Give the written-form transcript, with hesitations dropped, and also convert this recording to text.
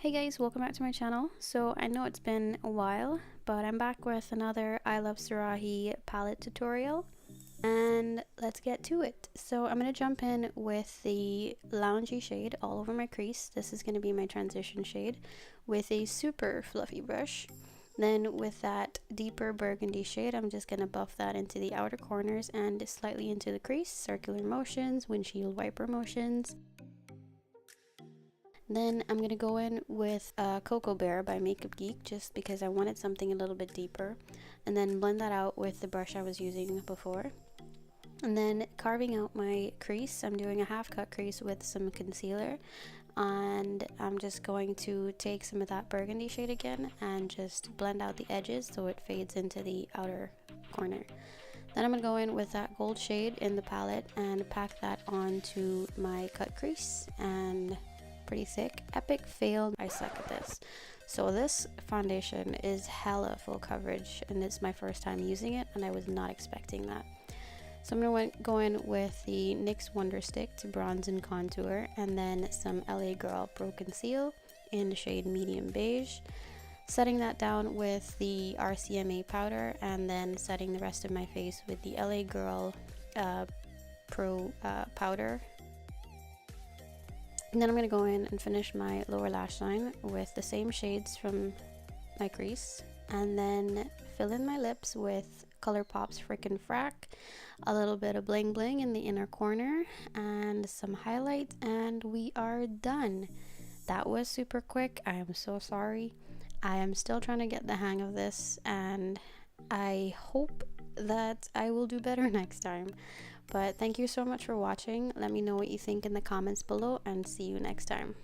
Hey guys, welcome back to my channel. So I know it's been a while, but I'm back with another iluvsarahii palette tutorial, and let's get to it. So I'm going to jump in with the loungy shade all over my crease. This is going to be my transition shade with a super fluffy brush. Then with that deeper burgundy shade, I'm just going to buff that into the outer corners and slightly into the crease, circular motions, windshield wiper motions. Then I'm going to go in with Cocoa Bear by MakeupGeek just because I wanted something a little bit deeper, and then blend that out with the brush I was using before. And then carving out my crease, I'm doing a half cut crease with some concealer, and I'm just going to take some of that burgundy shade again and just blend out the edges so it fades into the outer corner. Then I'm going to go in with that gold shade in the palette and pack that onto my cut crease, and pretty thick. Epic fail, I suck at this. So this foundation is hella full coverage and it's my first time using it, and I was not expecting that. So I'm going to go in with the NYX Wonder Stick to bronze and contour, and then some LA Girl Pro Conceal in the shade medium beige, setting that down with the RCMA powder, and then setting the rest of my face with the LA Girl Pro powder. And then I'm going to go in and finish my lower lash line with the same shades from my crease, and then fill in my lips with ColourPop's frickin' Frack, a little bit of bling bling in the inner corner, and some highlight, and we are done. That was super quick. I am so sorry. I am still trying to get the hang of this, and I hope that I will do better next time. But thank you so much for watching. Let me know what you think in the comments below, and see you next time.